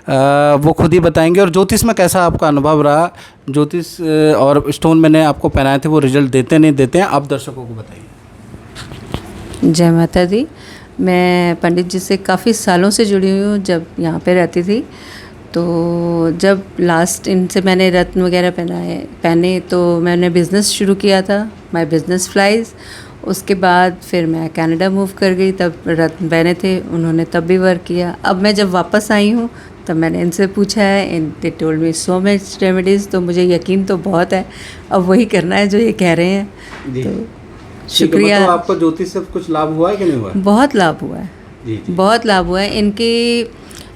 वो खुद ही बताएंगे। और ज्योतिष में कैसा आपका अनुभव रहा? ज्योतिष और स्टोन मैंने आपको पहनाए थे, वो रिजल्ट देते नहीं देते हैं, आप दर्शकों को बताइए। जय माता दी। मैं पंडित जी से काफ़ी सालों से जुड़ी हुई हूँ, जब यहाँ पे रहती थी। तो जब लास्ट इनसे मैंने रत्न वगैरह पहने तो मैंने बिज़नेस शुरू किया था, माय बिज़नेस फ्लाइज। उसके बाद फिर मैं कनाडा मूव कर गई, तब रत्न पहने थे, उन्होंने तब भी वर्क किया। अब मैं जब वापस आई हूँ तब मैंने इनसे पूछा है, they told me so much remedies, तो मुझे यकीन तो बहुत है, अब वही करना है जो ये कह रहे हैं। तो शुक्रिया। मतलब आपको ज्योतिष से कुछ लाभ हुआ है कि नहीं हुआ? बहुत लाभ हुआ है जी। बहुत लाभ हुआ है। इनकी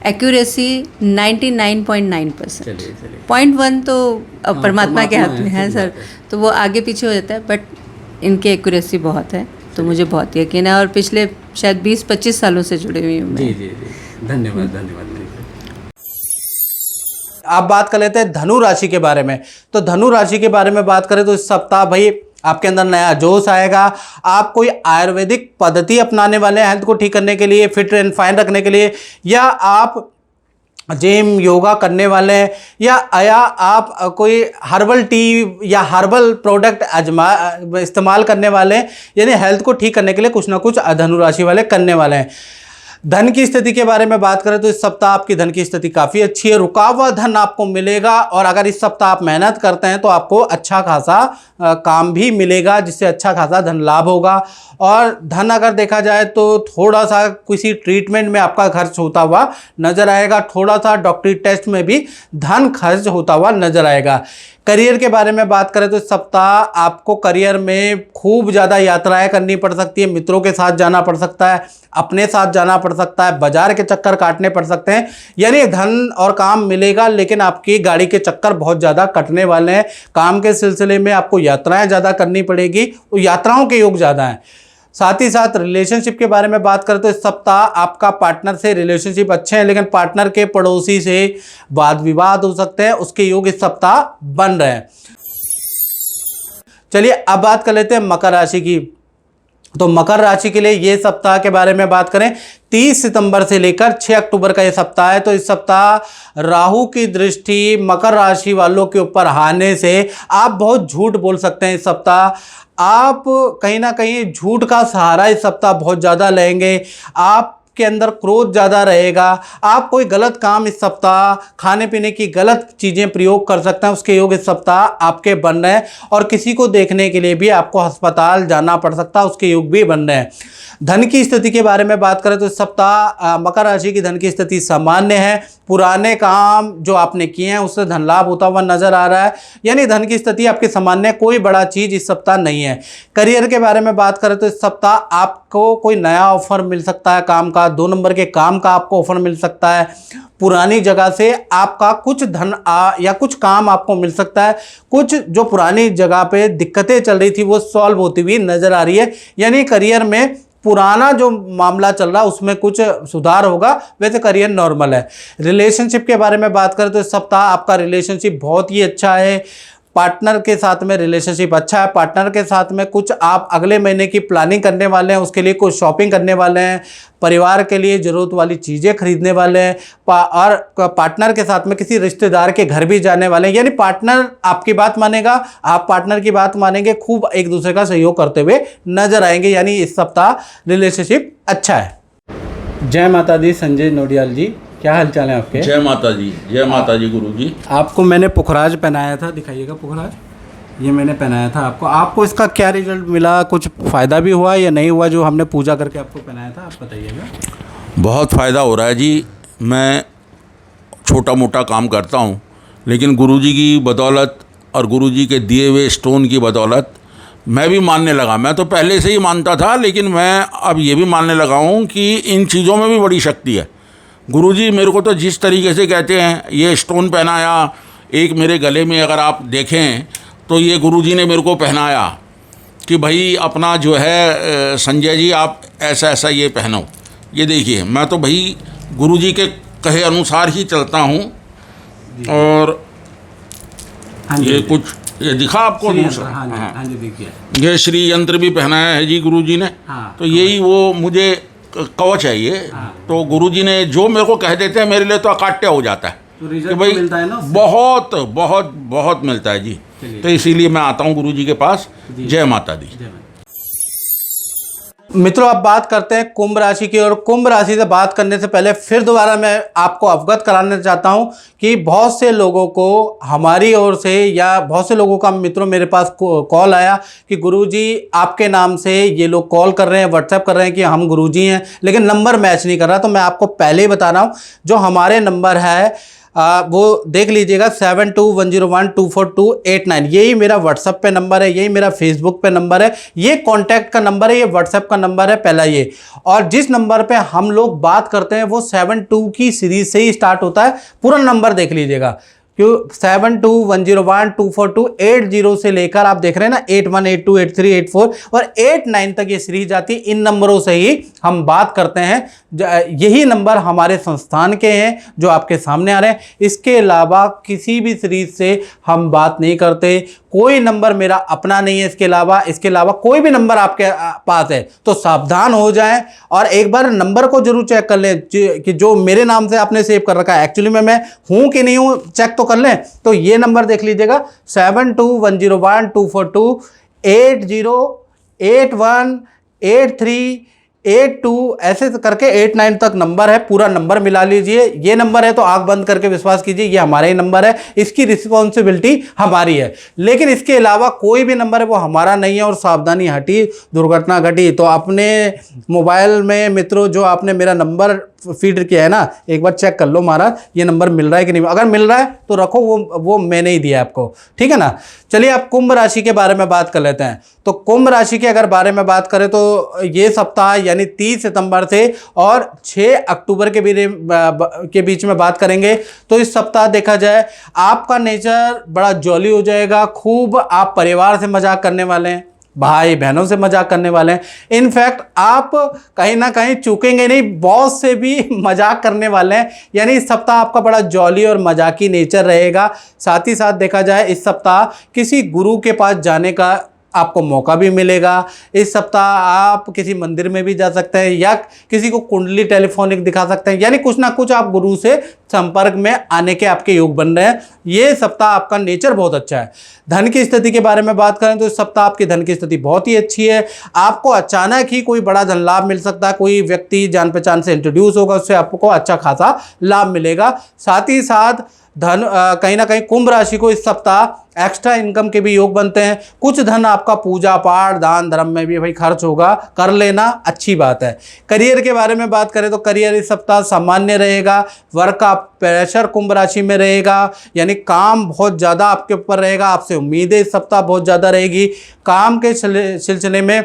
एक्यूरेसी 99.9%। 0.1 तो अब परमात्मा के हाथ में है सर, तो वो आगे पीछे हो जाता है, बट इनकी एक्यूरेसी बहुत है, तो मुझे बहुत यकीन है। और पिछले शायद 20-25 सालों से जुड़ी हुई हूँ मैं। जी। धन्यवाद। आप बात कर लेते हैं धनु राशि के बारे में। तो धनु राशि के बारे में बात करें तो इस सप्ताह भाई आपके अंदर नया जोश आएगा। आप कोई आयुर्वेदिक पद्धति अपनाने वाले हैं हेल्थ को ठीक करने के लिए, फिट एंड फाइन रखने के लिए, या आप जिम योगा करने वाले हैं, या आप कोई हर्बल टी या हर्बल प्रोडक्ट इस्तेमाल करने वाले हैं, यानी हेल्थ को ठीक करने के लिए कुछ ना कुछ धनु राशि वाले करने वाले हैं। धन की स्थिति के बारे में बात करें तो इस सप्ताह आपकी धन की स्थिति काफ़ी अच्छी है। रुका हुआ धन आपको मिलेगा, और अगर इस सप्ताह आप मेहनत करते हैं तो आपको अच्छा खासा काम भी मिलेगा, जिससे अच्छा खासा धन लाभ होगा। और धन अगर देखा जाए तो थोड़ा सा किसी ट्रीटमेंट में आपका खर्च होता हुआ नजर आएगा, थोड़ा सा डॉक्टरी टेस्ट में भी धन खर्च होता हुआ नजर आएगा। करियर के बारे में बात करें तो इस सप्ताह आपको करियर में खूब ज़्यादा यात्राएं करनी पड़ सकती है, मित्रों के साथ जाना पड़ सकता है, अपने साथ जाना पड़ सकता है, बाजार के चक्कर काटने पड़ सकते हैं। यानी धन और काम मिलेगा, लेकिन आपकी गाड़ी के चक्कर बहुत ज़्यादा कटने वाले हैं। काम के सिलसिले में आपको यात्राएं ज़्यादा करनी पड़ेगी, यात्राओं के योग ज़्यादा हैं। साथ ही साथ रिलेशनशिप के बारे में बात करें तो इस सप्ताह आपका पार्टनर से रिलेशनशिप अच्छे हैं, लेकिन पार्टनर के पड़ोसी से वाद विवाद हो सकते हैं, उसके योग इस सप्ताह बन रहे हैं। चलिए अब बात कर लेते हैं मकर राशि की। तो मकर राशि के लिए ये सप्ताह के बारे में बात करें, 30 सितंबर से लेकर 6 अक्टूबर का ये सप्ताह है। तो इस सप्ताह राहु की दृष्टि मकर राशि वालों के ऊपर आने से आप बहुत झूठ बोल सकते हैं। इस सप्ताह आप कहीं ना कहीं झूठ का सहारा इस सप्ताह बहुत ज़्यादा लेंगे, आपके अंदर क्रोध ज़्यादा रहेगा, आप कोई गलत काम इस सप्ताह, खाने पीने की गलत चीज़ें प्रयोग कर सकते हैं, उसके योग इस सप्ताह आपके बन रहे हैं। और किसी को देखने के लिए भी आपको अस्पताल जाना पड़ सकता है, उसके योग भी बन रहे हैं। धन की स्थिति के बारे में बात करें तो इस सप्ताह मकर राशि की धन की स्थिति सामान्य है। पुराने काम जो आपने किए हैं उससे धन लाभ होता हुआ नजर आ रहा है, यानी धन की स्थिति आपकी सामान्य, कोई बड़ा चीज इस सप्ताह नहीं है। करियर के बारे में बात करें तो इस सप्ताह आपको कोई नया ऑफर मिल सकता है, काम का 2 नंबर के काम का आपको ऑफर मिल सकता है। पुरानी जगह से आपका कुछ धन या कुछ काम आपको मिल सकता है। कुछ जो पुरानी जगह पे दिक्कतें चल रही थी वो सॉल्व होती हुई नजर आ रही है, यानी करियर में पुराना जो मामला चल रहा है उसमें कुछ सुधार होगा, वैसे करियर नॉर्मल है। रिलेशनशिप के बारे में बात करें तो इस सप्ताह आपका रिलेशनशिप बहुत ही अच्छा है। पार्टनर के साथ में रिलेशनशिप अच्छा है। पार्टनर के साथ में कुछ आप अगले महीने की प्लानिंग करने वाले हैं, उसके लिए कुछ शॉपिंग करने वाले हैं, परिवार के लिए ज़रूरत वाली चीज़ें खरीदने वाले हैं, और पार्टनर के साथ में किसी रिश्तेदार के घर भी जाने वाले हैं। यानी पार्टनर आपकी बात मानेगा, आप पार्टनर की बात मानेंगे, खूब एक दूसरे का सहयोग करते हुए नजर आएंगे, यानी इस सप्ताह रिलेशनशिप अच्छा है। जय माता दी। संजय नोडियाल जी, क्या हाल चाल है आपके? जय माता जी गुरु जी। आपको मैंने पुखराज पहनाया था, दिखाइएगा पुखराज, ये मैंने पहनाया था आपको इसका क्या रिजल्ट मिला? कुछ फ़ायदा भी हुआ या नहीं हुआ जो हमने पूजा करके आपको पहनाया था, आप बताइएगा। बहुत फ़ायदा हो रहा है जी। मैं छोटा मोटा काम करता हूँ, लेकिन गुरु जी की बदौलत और गुरु जी के दिए हुए स्टोन की बदौलत मैं भी मानने लगा। मैं तो पहले से ही मानता था, लेकिन मैं अब ये भी मानने लगा हूँ कि इन चीज़ों में भी बड़ी शक्ति है। गुरुजी मेरे को तो जिस तरीके से कहते हैं, ये स्टोन पहनाया, एक मेरे गले में अगर आप देखें तो ये गुरुजी ने मेरे को पहनाया कि भाई अपना जो है संजय जी आप ऐसा ऐसा ये पहनो। ये देखिए, मैं तो भाई गुरुजी के कहे अनुसार ही चलता हूँ। और ये कुछ ये दिखा आपको दूसरा? हाँ जी, हाँ। हाँ जी, देखिए। ये श्री यंत्र भी पहनाया है जी गुरुजी ने। हाँ। तो यही वो मुझे कवच है ये। तो गुरुजी ने जो मेरे को कह देते हैं मेरे लिए तो अकाट्य हो जाता है तो कि रिजल्ट भाई मिलता है ना उससे? बहुत बहुत बहुत मिलता है जी। तो इसीलिए मैं आता हूँ गुरुजी के पास। जय माता दी। मित्रों, अब बात करते हैं कुंभ राशि की, और कुंभ राशि से बात करने से पहले फिर दोबारा मैं आपको अवगत कराना चाहता हूं कि बहुत से लोगों को हमारी ओर से या बहुत से लोगों का मित्रों मेरे पास कॉल आया कि गुरुजी आपके नाम से ये लोग कॉल कर रहे हैं, व्हाट्सएप कर रहे हैं कि हम गुरुजी हैं, लेकिन नंबर मैच नहीं कर रहा। तो मैं आपको पहले ही बता रहा हूँ, जो हमारे नंबर है वो देख लीजिएगा 7210124289। यही मेरा व्हाट्सएप पे नंबर है, यही मेरा फेसबुक पे नंबर है, ये कॉन्टैक्ट का नंबर है, ये व्हाट्सएप का नंबर है पहला ये। और जिस नंबर पे हम लोग बात करते हैं वो 72 की सीरीज से ही स्टार्ट होता है। पूरा नंबर देख लीजिएगा, क्यों 7210124280 से लेकर आप देख रहे हैं ना 81 82 83 84 और 89 तक ये सीरीज आती है। इन नंबरों से ही हम बात करते हैं। यही नंबर हमारे संस्थान के हैं जो आपके सामने आ रहे हैं। इसके अलावा किसी भी सीरीज से हम बात नहीं करते। कोई नंबर मेरा अपना नहीं है। इसके अलावा कोई भी नंबर आपके पास है तो सावधान हो जाएं और एक बार नंबर को जरूर चेक कर लें कि जो मेरे नाम से आपने सेव कर रखा है एक्चुअली में मैं हूं कि नहीं हूं, चेक तो कर लें। तो ये नंबर देख लीजिएगा 7210124280818382 ऐसे करके 89 तक नंबर है। पूरा नंबर मिला लीजिए। ये नंबर है तो आंख बंद करके विश्वास कीजिए ये हमारा ही नंबर है, इसकी रिस्पॉन्सिबिलिटी हमारी है। लेकिन इसके अलावा कोई भी नंबर है वो हमारा नहीं है। और सावधानी हटी, दुर्घटना घटी। तो अपने मोबाइल में मित्रों जो आपने मेरा नंबर फीड किया है ना, एक बार चेक कर लो महाराज ये नंबर मिल रहा है कि नहीं। अगर मिल रहा है तो रखो, वो मैंने ही दिया आपको, ठीक है ना। चलिए अब कुंभ राशि के बारे में बात कर लेते हैं। तो कुंभ राशि के अगर बारे में बात करें तो ये सप्ताह यानी 30 सितंबर से और 6 अक्टूबर के बीच में बात करेंगे। तो इस सप्ताह देखा जाए आपका नेचर बड़ा जॉली हो जाएगा। खूब आप परिवार से मजाक करने वाले हैं, भाई बहनों से मजाक करने वाले हैं। इनफैक्ट आप कहीं ना कहीं चूकेंगे नहीं, बॉस से भी मजाक करने वाले हैं। यानी इस सप्ताह आपका बड़ा जॉली और मजाकी नेचर रहेगा। साथ ही साथ देखा जाए इस सप्ताह किसी गुरु के पास जाने का आपको मौका भी मिलेगा। इस सप्ताह आप किसी मंदिर में भी जा सकते हैं या किसी को कुंडली टेलीफोनिक दिखा सकते हैं। यानी कुछ ना कुछ आप गुरु से संपर्क में आने के आपके योग बन रहे हैं। ये सप्ताह आपका नेचर बहुत अच्छा है। धन की स्थिति के बारे में बात करें तो इस सप्ताह आपकी धन की स्थिति बहुत ही अच्छी है। आपको अचानक ही कोई बड़ा धन लाभ मिल सकता है। कोई व्यक्ति जान पहचान से इंट्रोड्यूस होगा, उससे आपको अच्छा खासा लाभ मिलेगा। साथ ही साथ धन कहीं ना कहीं कुंभ राशि को इस सप्ताह एक्स्ट्रा इनकम के भी योग बनते हैं। कुछ धन आपका पूजा पाठ दान धर्म में भी भाई खर्च होगा, कर लेना अच्छी बात है। करियर के बारे में बात करें तो करियर इस सप्ताह सामान्य रहेगा। वर्क का प्रेशर कुंभ राशि में रहेगा, यानी काम बहुत ज़्यादा आपके ऊपर रहेगा। आपसे उम्मीदें इस सप्ताह बहुत ज़्यादा रहेगी। काम के सिलसिले में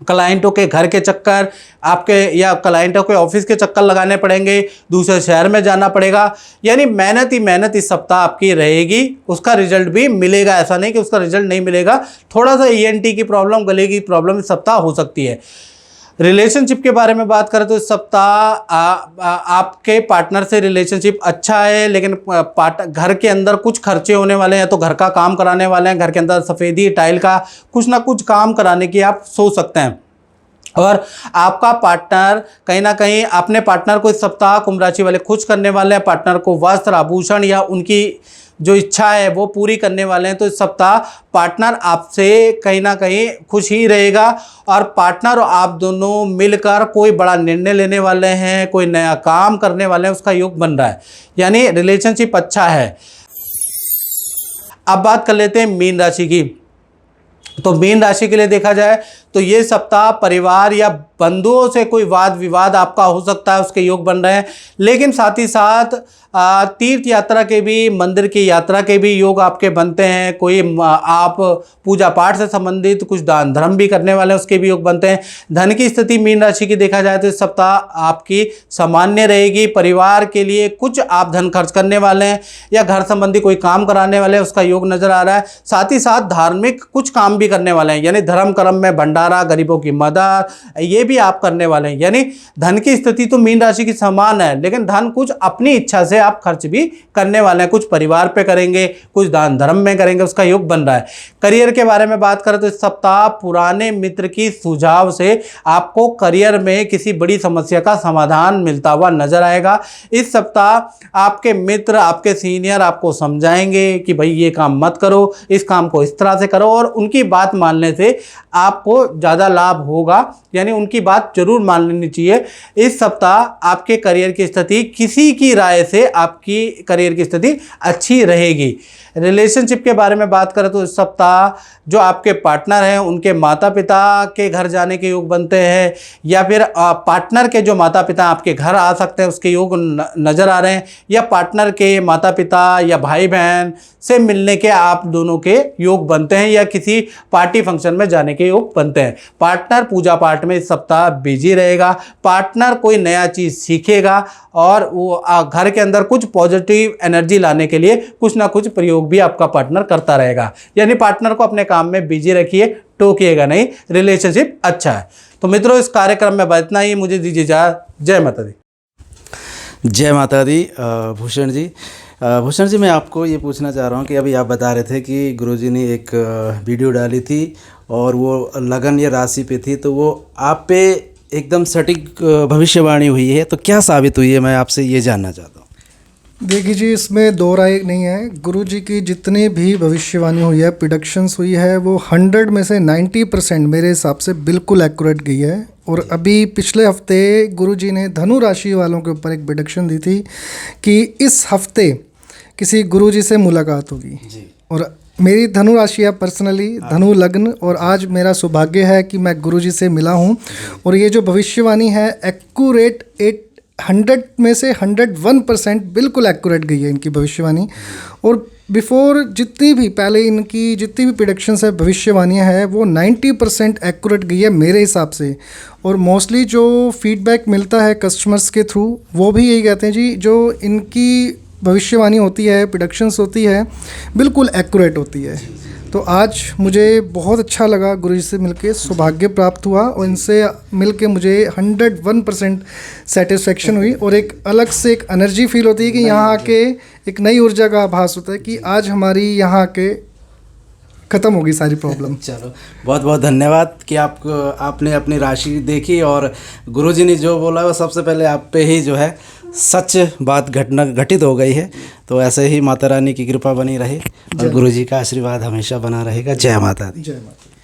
क्लाइंटों के घर के चक्कर आपके या क्लाइंटों के ऑफिस के चक्कर लगाने पड़ेंगे, दूसरे शहर में जाना पड़ेगा। यानी मेहनत ही मेहनत इस सप्ताह आपकी रहेगी। उसका रिजल्ट भी मिलेगा, ऐसा नहीं कि उसका रिजल्ट नहीं मिलेगा। थोड़ा सा ENT की प्रॉब्लम, गले की प्रॉब्लम इस सप्ताह हो सकती है। रिलेशनशिप के बारे में बात करें तो इस सप्ताह आपके पार्टनर से रिलेशनशिप अच्छा है, लेकिन घर के अंदर कुछ खर्चे होने वाले हैं। तो घर का काम कराने वाले हैं, घर के अंदर सफ़ेदी टाइल का कुछ ना कुछ काम कराने की आप सोच सकते हैं। और आपका पार्टनर कहीं ना कहीं अपने पार्टनर को इस सप्ताह कुंभ राशि वाले खुश करने वाले हैं। पार्टनर को वस्त्र आभूषण या उनकी जो इच्छा है वो पूरी करने वाले हैं। तो इस सप्ताह पार्टनर आपसे कहीं ना कहीं खुश ही रहेगा और पार्टनर और आप दोनों मिलकर कोई बड़ा निर्णय लेने वाले हैं, कोई नया काम करने वाले हैं, उसका योग बन रहा है। यानी रिलेशनशिप अच्छा है। अब बात कर लेते हैं मीन राशि की। तो मीन राशि के लिए देखा जाए तो ये सप्ताह परिवार या बंधुओं से कोई वाद विवाद आपका हो सकता है, उसके योग बन रहे हैं। लेकिन साथ ही साथ तीर्थ यात्रा के भी, मंदिर की यात्रा के भी योग आपके बनते हैं। कोई आप पूजा पाठ से संबंधित कुछ दान धर्म भी करने वाले हैं, उसके भी योग बनते हैं। धन की स्थिति मीन राशि की देखा जाए तो इस सप्ताह आपकी सामान्य रहेगी। परिवार के लिए कुछ आप धन खर्च करने वाले हैं या घर संबंधी कोई काम कराने वाले हैं, उसका योग नजर आ रहा है। साथ ही साथ धार्मिक कुछ काम भी करने वाले हैं, यानी धर्म कर्म में भंडारा भंडारा, गरीबों की मदद, ये भी आप करने वाले हैं। यानी धन की स्थिति तो मीन राशि की समान है, लेकिन धन कुछ अपनी इच्छा से आप खर्च भी करने वाले हैं। कुछ परिवार पे करेंगे, कुछ दान धर्म में करेंगे, उसका योग बन रहा है। करियर के बारे में बात करें तो इस सप्ताह पुराने मित्र की सुझाव से आपको करियर में किसी बड़ी समस्या का समाधान मिलता हुआ नजर आएगा। इस सप्ताह आपके मित्र, आपके सीनियर आपको समझाएंगे कि भाई ये काम मत करो, इस काम को इस तरह से करो, और उनकी बात मानने से आपको ज़्यादा लाभ होगा। यानी उनकी बात जरूर मान लेनी चाहिए। इस सप्ताह आपके करियर की स्थिति, किसी की राय से आपकी करियर की स्थिति अच्छी रहेगी। रिलेशनशिप के बारे में बात करें तो इस सप्ताह जो आपके पार्टनर हैं उनके माता पिता के घर जाने के योग बनते हैं, या फिर पार्टनर के जो माता पिता आपके घर आ सकते हैं उसके योग नज़र आ रहे हैं, या पार्टनर के माता पिता या भाई बहन से मिलने के आप दोनों के योग बनते हैं, या किसी पार्टी फंक्शन में जाने के योग बनते हैं। पार्टनर पूजा पाठ में इस सप्ताह बिजी रहेगा। पार्टनर कोई नया चीज़ सीखेगा और वो घर के अंदर कुछ पॉजिटिव एनर्जी लाने के लिए कुछ ना कुछ प्रयोग भी आपका पार्टनर करता रहेगा। यानी पार्टनर को अपने काम में बिजी रखिए, टोकिएगा नहीं, रिलेशनशिप अच्छा है। तो मित्रों, इस कार्यक्रम में बस इतना ही, मुझे दीजिए इजाज़त। जय माता दी। जय माता दी। भूषण जी, भूषण जी, मैं आपको ये पूछना चाह रहा हूँ कि अभी आप बता रहे थे कि गुरुजी ने एक वीडियो डाली थी और वो लगन या राशि पे थी, तो वो आप पे एकदम सटीक भविष्यवाणी हुई है, तो क्या साबित हुई है, मैं आपसे ये जानना चाहता हूँ। देखिए जी, इसमें दो राय नहीं है। गुरुजी की जितनी भी भविष्यवाणी हुई है, प्रिडिक्शंस हुई है, वो 100 में से 90% मेरे हिसाब से बिल्कुल एक्यूरेट गई है। और अभी पिछले हफ्ते गुरुजी ने धनु राशि वालों के ऊपर एक प्रिडिक्शन दी थी कि इस हफ्ते किसी गुरुजी से मुलाकात होगी। और मेरी धनु राशि है पर्सनली, धनु लग्न, और आज मेरा सौभाग्य है कि मैं गुरुजी से मिला हूँ। और ये जो भविष्यवाणी है एक्यूरेट 100 में से 101% बिल्कुल एक्यूरेट गई है इनकी भविष्यवाणी। और बिफोर जितनी भी पहले इनकी जितनी भी प्रेडिक्शंस है, भविष्यवाणियाँ हैं, वो 90% एक्यूरेट गई है मेरे हिसाब से। और मोस्टली जो फीडबैक मिलता है कस्टमर्स के थ्रू, वो भी यही कहते हैं जी, जो इनकी भविष्यवाणी होती है, प्रेडिक्शंस होती है, बिल्कुल एक्यूरेट होती है। तो आज मुझे बहुत अच्छा लगा, गुरुजी से मिलके सौभाग्य प्राप्त हुआ और इनसे मिलके मुझे 101% सेटिस्फेक्शन हुई। और एक अलग से एक एनर्जी फील होती है कि यहाँ आके एक नई ऊर्जा का आभास होता है कि आज हमारी यहाँ आके ख़त्म होगी सारी प्रॉब्लम। चलो, बहुत बहुत धन्यवाद कि आपने अपनी राशि देखी और गुरुजी ने जो बोला वो सबसे पहले आप पे ही जो है सच बात घटित हो गई है। तो ऐसे ही माता रानी की कृपा बनी रहे और गुरुजी का आशीर्वाद हमेशा बना रहेगा। जय माता दी। जय माता।